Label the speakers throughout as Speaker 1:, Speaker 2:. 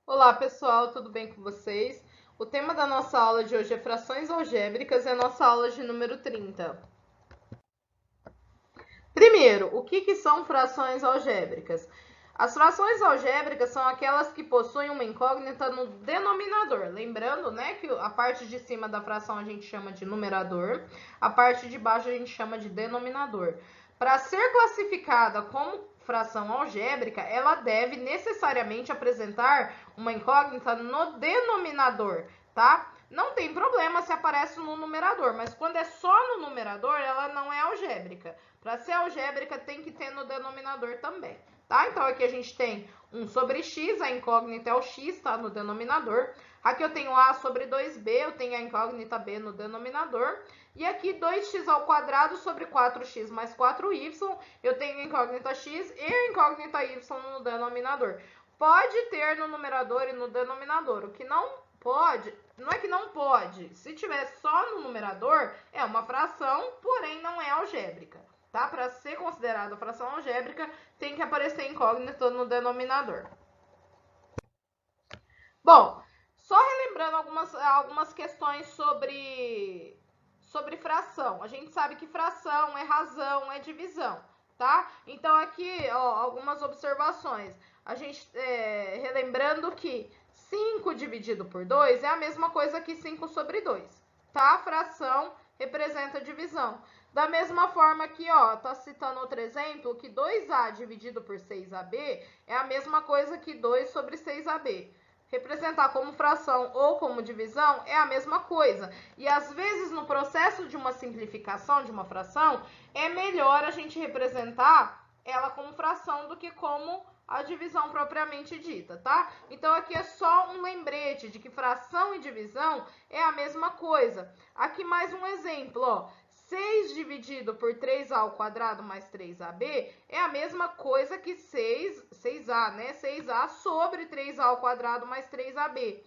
Speaker 1: Olá pessoal, tudo bem com vocês? O tema da nossa aula de hoje é frações algébricas, é a nossa aula de número 30. Primeiro, o que são frações algébricas? As frações algébricas são aquelas que possuem uma incógnita no denominador. Lembrando, né, que a parte de cima da fração a gente chama de numerador, a parte de baixo a gente chama de denominador. Para ser classificada como fração algébrica, ela deve necessariamente apresentar uma incógnita no denominador, tá? Não tem problema se aparece no numerador, mas quando é só no numerador, ela não é algébrica. Para ser algébrica, tem que ter no denominador também, tá? Então, aqui a gente tem 1 sobre x, a incógnita é o x, tá? No denominador. Aqui eu tenho a sobre 2b, eu tenho a incógnita b no denominador. E aqui 2x ao quadrado sobre 4x mais 4y, eu tenho a incógnita x e a incógnita y no denominador. Pode ter no numerador e no denominador. O que não pode, não é que não pode. Se tiver só no numerador, é uma fração, porém não é algébrica. Tá? Para ser considerada fração algébrica, tem que aparecer incógnito no denominador. Bom, só relembrando algumas questões sobre fração. A gente sabe que fração é razão, é divisão, tá? Então, aqui, ó, algumas observações. A gente, relembrando que 5 dividido por 2 é a mesma coisa que 5 sobre 2, tá? Fração representa divisão. Da mesma forma que, ó, tá citando outro exemplo, que 2A dividido por 6AB é a mesma coisa que 2 sobre 6AB. Representar como fração ou como divisão é a mesma coisa. E às vezes no processo de uma simplificação de uma fração, é melhor a gente representar ela como fração do que como a divisão propriamente dita, tá? Então aqui é só um lembrete de que fração e divisão é a mesma coisa. Aqui mais um exemplo, ó. 6 dividido por 3a ao quadrado mais 3ab é a mesma coisa que 6a, né? 6a sobre 3a ao quadrado mais 3ab.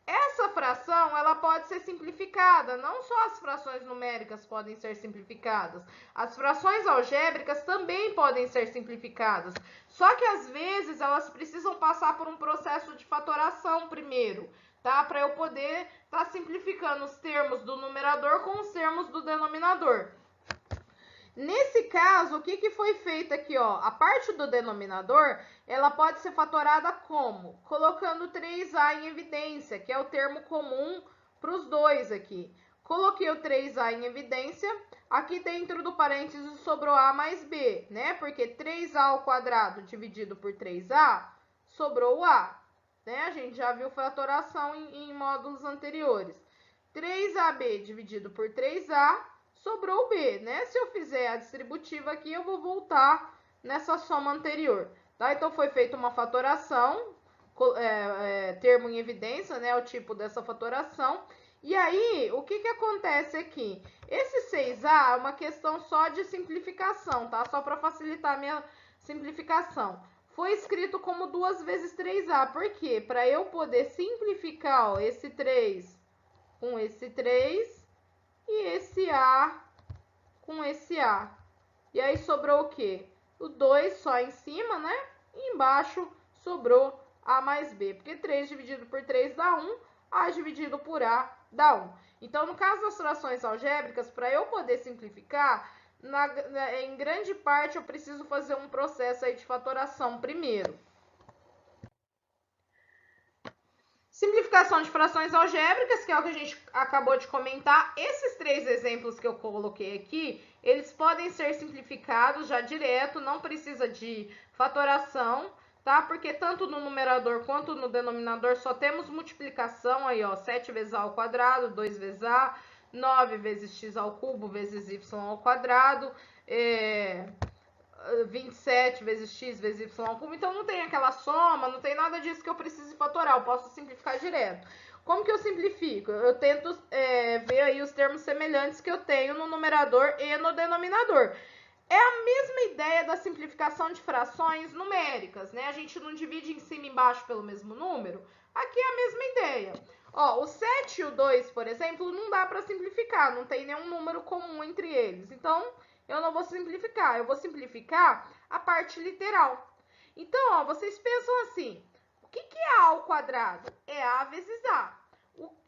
Speaker 1: Essa fração, ela pode ser simplificada, não só as frações numéricas podem ser simplificadas, as frações algébricas também podem ser simplificadas, só que às vezes elas precisam passar por um processo de fatoração primeiro, tá? Para eu poder estar simplificando os termos do numerador com os termos do denominador. Nesse caso, o que foi feito aqui, ó? A parte do denominador, ela pode ser fatorada como? Colocando 3a em evidência, que é o termo comum para os dois aqui. Coloquei o 3a em evidência, aqui dentro do parênteses sobrou a mais b, né? Porque 3a ao quadrado dividido por 3a, sobrou o a, né? A gente já viu fatoração em módulos anteriores. 3ab dividido por 3a, sobrou o b, né? Se eu fizer a distributiva aqui, eu vou voltar nessa soma anterior, tá? Então, foi feita uma fatoração, termo em evidência, né? O tipo dessa fatoração. E aí, o que acontece aqui? Esse 6a é uma questão só de simplificação, tá? Só para facilitar a minha simplificação. Foi escrito como 2 vezes 3a. Por quê? Para eu poder simplificar, ó, esse 3 com esse 3 e esse A com esse A. E aí sobrou o quê? O 2 só em cima, né? E embaixo sobrou A mais B. Porque 3 dividido por 3 dá 1, A dividido por A dá 1. Então, no caso das frações algébricas, para eu poder simplificar, em grande parte eu preciso fazer um processo aí de fatoração primeiro. Simplificação de frações algébricas, que é o que a gente acabou de comentar. Esses 3 exemplos que eu coloquei aqui, eles podem ser simplificados já direto, não precisa de fatoração, tá? Porque tanto no numerador quanto no denominador só temos multiplicação aí, ó, 7 vezes a ao quadrado, 2 vezes a, 9 vezes x ao cubo vezes y ao quadrado, 27 vezes x vezes y ao cubo, então não tem aquela soma, não tem nada disso que eu precise fatorar, eu posso simplificar direto. Como que eu simplifico? Eu tento ver aí os termos semelhantes que eu tenho no numerador e no denominador. É a mesma ideia da simplificação de frações numéricas, né? A gente não divide em cima e embaixo pelo mesmo número. Aqui é a mesma ideia. Ó, o 7 e o 2, por exemplo, não dá para simplificar, não tem nenhum número comum entre eles. Então, eu não vou simplificar, eu vou simplificar a parte literal. Então, ó, vocês pensam assim, o que é A ao quadrado é A vezes A.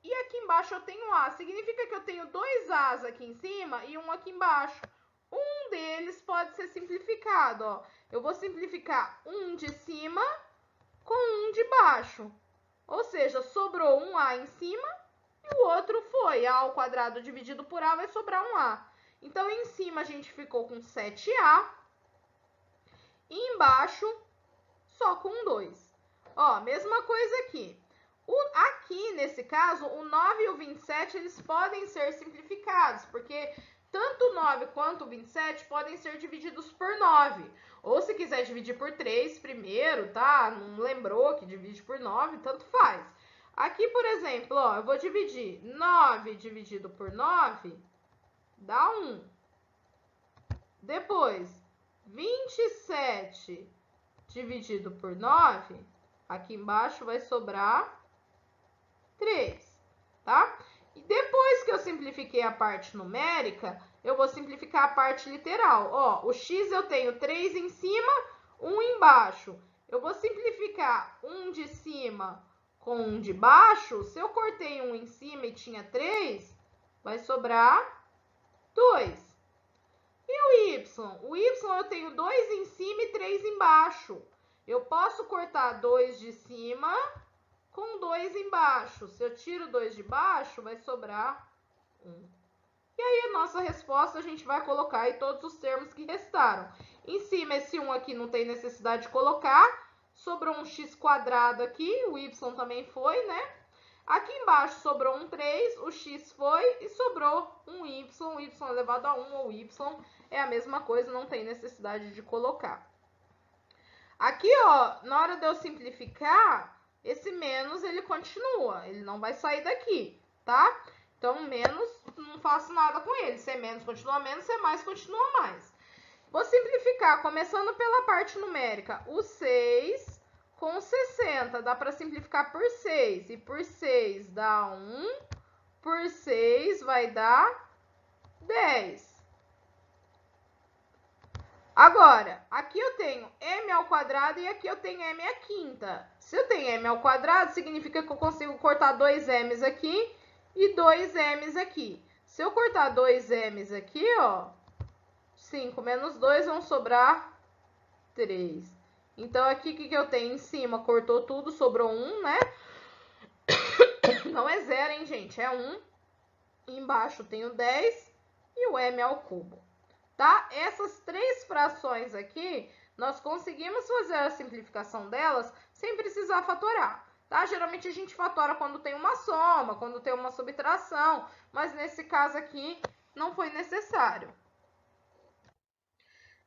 Speaker 1: E aqui embaixo eu tenho A. Significa que eu tenho dois A's aqui em cima e um aqui embaixo. Um deles pode ser simplificado, ó. Eu vou simplificar um de cima com um de baixo. Ou seja, sobrou um A em cima e o outro foi. A ao quadrado dividido por A vai sobrar um A. Então, em cima a gente ficou com 7A. E embaixo, só com 2. Ó, mesma coisa aqui. Aqui, nesse caso, o 9 e o 27, eles podem ser simplificados, porque tanto o 9 quanto o 27 podem ser divididos por 9. Ou se quiser dividir por 3 primeiro, tá? Não lembrou que divide por 9, tanto faz. Aqui, por exemplo, ó, eu vou dividir 9 dividido por 9, dá 1. Depois, 27 dividido por 9, aqui embaixo vai sobrar 3, tá? E depois que eu simplifiquei a parte numérica, eu vou simplificar a parte literal. Ó, o x eu tenho 3 em cima, 1 embaixo. Eu vou simplificar um de cima com um de baixo. Se eu cortei um em cima e tinha 3, vai sobrar 2. E o y? O y eu tenho 2 em cima e 3 embaixo. Eu posso cortar 2 de cima com 2 embaixo. Se eu tiro 2 de baixo, vai sobrar 1. E aí, a nossa resposta, a gente vai colocar aí todos os termos que restaram. Em cima, esse 1 aqui não tem necessidade de colocar. Sobrou um x quadrado aqui, o y também foi, né? Aqui embaixo sobrou um 3, o x foi e sobrou um y. O y elevado a 1 ou y é a mesma coisa, não tem necessidade de colocar. Aqui, ó, na hora de eu simplificar, esse menos, ele continua, ele não vai sair daqui, tá? Então, menos, não faço nada com ele. Se é menos, continua menos, se é mais, continua mais. Vou simplificar, começando pela parte numérica. O 6 com 60, dá para simplificar por 6. E por 6 dá 1, por 6 vai dar 10. Agora, aqui eu tenho m ao quadrado e aqui eu tenho m à quinta. Se eu tenho m ao quadrado, significa que eu consigo cortar 2m's aqui e 2m's aqui. Se eu cortar 2m's aqui, ó, 5 menos 2 vão sobrar 3. Então, aqui, o que eu tenho em cima? Cortou tudo, sobrou 1, né? Não é 0, hein, gente? É 1. Embaixo tem o 10 e o m ao cubo. Tá? Essas três frações aqui, nós conseguimos fazer a simplificação delas sem precisar fatorar, tá? Geralmente a gente fatora quando tem uma soma, quando tem uma subtração, mas nesse caso aqui não foi necessário.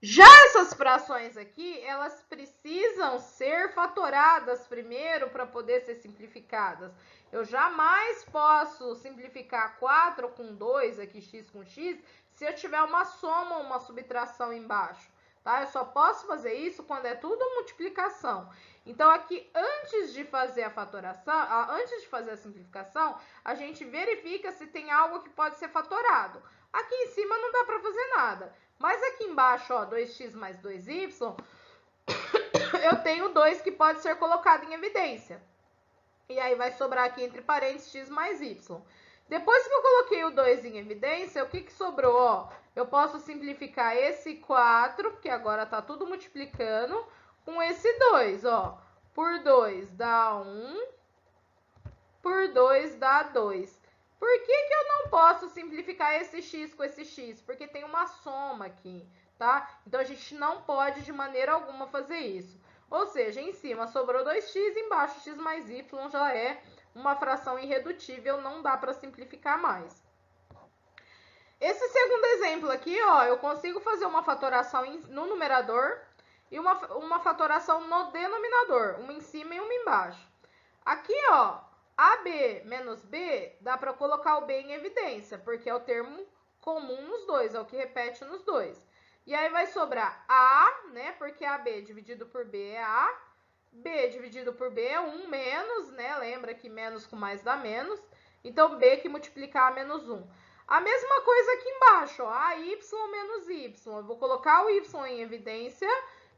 Speaker 1: Já essas frações aqui, elas precisam ser fatoradas primeiro para poder ser simplificadas. Eu jamais posso simplificar 4 com 2, aqui x com x, se eu tiver uma soma ou uma subtração embaixo, tá? Eu só posso fazer isso quando é tudo multiplicação. Então, aqui, antes de fazer a fatoração, antes de fazer a simplificação, a gente verifica se tem algo que pode ser fatorado. Aqui em cima não dá para fazer nada. Mas aqui embaixo, ó, 2x mais 2y, eu tenho 2 que pode ser colocado em evidência. E aí vai sobrar aqui entre parênteses x mais y. Depois que eu coloquei o 2 em evidência, o que que sobrou? Ó, eu posso simplificar esse 4, porque agora tá tudo multiplicando, com esse 2, ó. Por 2 dá 1, por 2 dá 2. Por que que eu não posso simplificar esse x com esse x? Porque tem uma soma aqui, tá? Então, a gente não pode, de maneira alguma, fazer isso. Ou seja, em cima sobrou 2x, embaixo x mais y já é uma fração irredutível, não dá para simplificar mais. Esse segundo exemplo aqui, ó, eu consigo fazer uma fatoração no numerador e uma fatoração no denominador, uma em cima e uma embaixo. Aqui, ó, AB menos B, dá para colocar o B em evidência, porque é o termo comum nos dois, é o que repete nos dois. E aí vai sobrar A, né, porque AB dividido por B é A, B dividido por B é 1 menos, né, lembra que menos com mais dá menos, então B que multiplicar A menos 1. A mesma coisa aqui embaixo, ó, AY menos Y, eu vou colocar o Y em evidência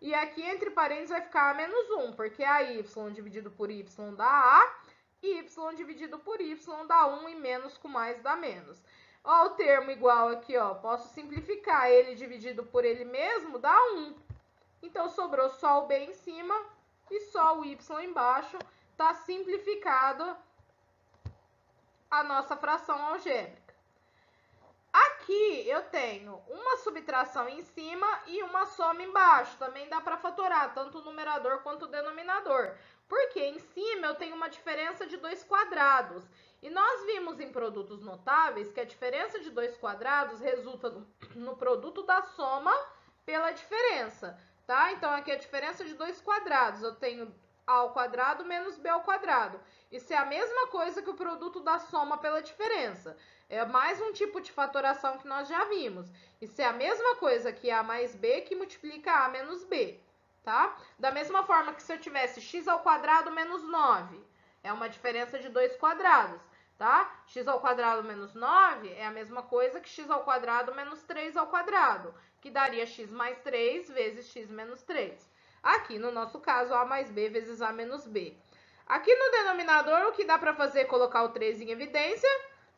Speaker 1: E aqui entre parênteses vai ficar A menos 1, porque AY dividido por Y dá A, e Y dividido por Y dá 1 e menos com mais dá menos. Ó, o termo igual aqui, ó, posso simplificar, ele dividido por ele mesmo dá 1. Então, sobrou só o B em cima e só o Y embaixo, tá simplificado a nossa fração algébrica. Aqui eu tenho uma subtração em cima e uma soma embaixo. Também dá para fatorar tanto o numerador quanto o denominador. Porque em cima eu tenho uma diferença de 2 quadrados. E nós vimos em produtos notáveis que a diferença de 2 quadrados resulta no produto da soma pela diferença, tá? Então aqui a diferença de 2 quadrados, eu tenho A ao quadrado menos B ao quadrado. Isso é a mesma coisa que o produto da soma pela diferença. É mais um tipo de fatoração que nós já vimos. Isso é a mesma coisa que A mais B que multiplica A menos B, tá? Da mesma forma que se eu tivesse x ao quadrado menos 9, é uma diferença de 2 quadrados, tá? X ao quadrado menos 9 é a mesma coisa que x ao quadrado menos 3 ao quadrado, que daria x mais 3 vezes x menos 3. Aqui, no nosso caso, A mais B vezes A menos B. Aqui no denominador, o que dá para fazer é colocar o 3 em evidência,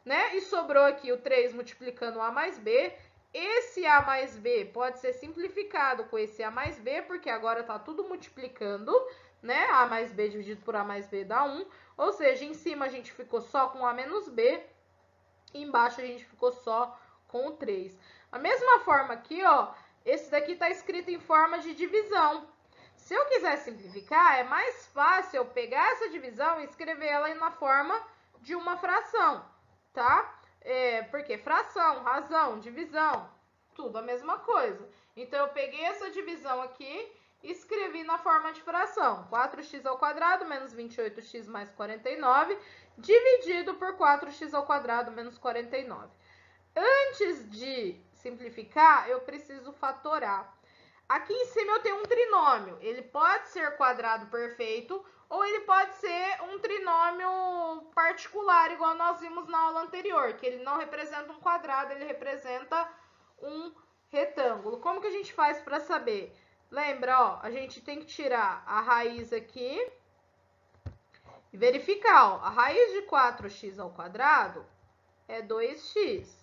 Speaker 1: né? E sobrou aqui o 3 multiplicando A mais B. Esse A mais B pode ser simplificado com esse A mais B, porque agora está tudo multiplicando, né? A mais B dividido por A mais B dá 1. Ou seja, em cima a gente ficou só com A menos B, e embaixo a gente ficou só com o 3. A mesma forma aqui, ó, esse daqui está escrito em forma de divisão. Se eu quiser simplificar, é mais fácil eu pegar essa divisão e escrever ela na forma de uma fração, tá? Porque fração, razão, divisão, tudo a mesma coisa. Então, eu peguei essa divisão aqui e escrevi na forma de fração. 4x ao quadrado menos 28x mais 49, dividido por 4x ao quadrado menos 49. Antes de simplificar, eu preciso fatorar. Aqui em cima eu tenho um trinômio. Ele pode ser quadrado perfeito ou ele pode ser um trinômio particular, igual nós vimos na aula anterior, que ele não representa um quadrado, ele representa um retângulo. Como que a gente faz para saber? Lembra, ó, a gente tem que tirar a raiz aqui e verificar, ó, a raiz de 4x ao quadrado é 2x.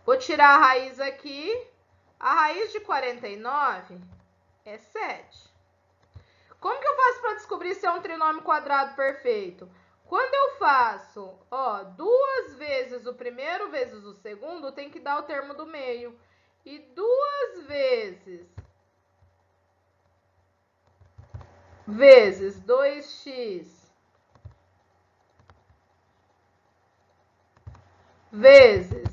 Speaker 1: Vou tirar a raiz aqui, a raiz de 49 é 7. Como que eu faço para descobrir se é um trinômio quadrado perfeito? Quando eu faço, ó, 2 vezes o primeiro vezes o segundo, tem que dar o termo do meio. E 2 vezes 2x vezes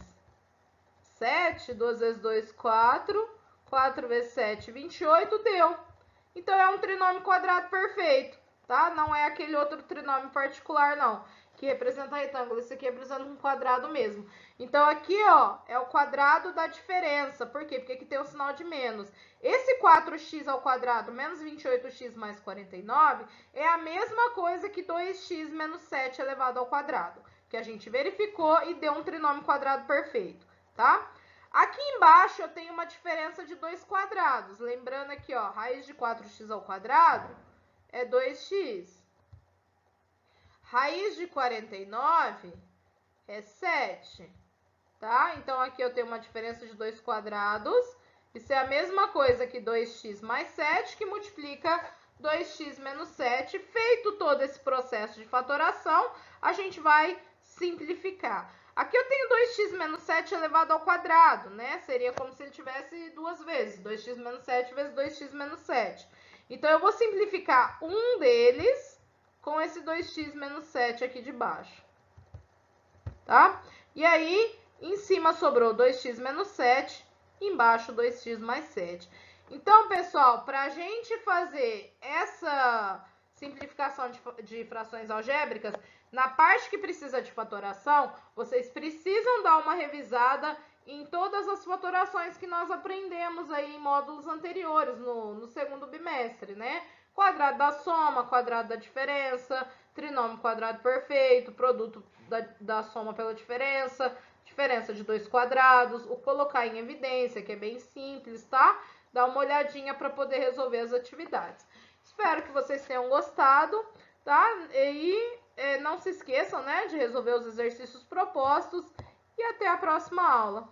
Speaker 1: 7, 2 vezes 2, 4, 4 vezes 7, 28, deu. Então, é um trinômio quadrado perfeito, tá? Não é aquele outro trinômio particular, não, que representa retângulo. Esse aqui representa um quadrado mesmo. Então, aqui, ó, é o quadrado da diferença. Por quê? Porque aqui tem o sinal de menos. Esse 4x ao quadrado menos 28x mais 49 é a mesma coisa que 2x menos 7 elevado ao quadrado, que a gente verificou e deu um trinômio quadrado perfeito, tá? Aqui embaixo eu tenho uma diferença de 2 quadrados. Lembrando aqui, ó, raiz de 4x ao quadrado é 2x. Raiz de 49 é 7, tá? Então, aqui eu tenho uma diferença de 2 quadrados. Isso é a mesma coisa que 2x mais 7, que multiplica 2x menos 7. Feito todo esse processo de fatoração, a gente vai simplificar. Aqui eu tenho 2x menos 7 elevado ao quadrado, né? Seria como se ele tivesse duas vezes, 2x menos 7 vezes 2x menos 7. Então, eu vou simplificar um deles com esse 2x menos 7 aqui de baixo, tá? E aí, em cima sobrou 2x menos 7, embaixo 2x mais 7. Então, pessoal, para a gente fazer essa simplificação de frações algébricas, na parte que precisa de fatoração, vocês precisam dar uma revisada em todas as fatorações que nós aprendemos aí em módulos anteriores, no segundo bimestre, né? Quadrado da soma, quadrado da diferença, trinômio quadrado perfeito, produto da soma pela diferença, diferença de 2 quadrados, o colocar em evidência, que é bem simples, tá? Dá uma olhadinha para poder resolver as atividades. Espero que vocês tenham gostado, tá? E não se esqueçam, né, de resolver os exercícios propostos e até a próxima aula.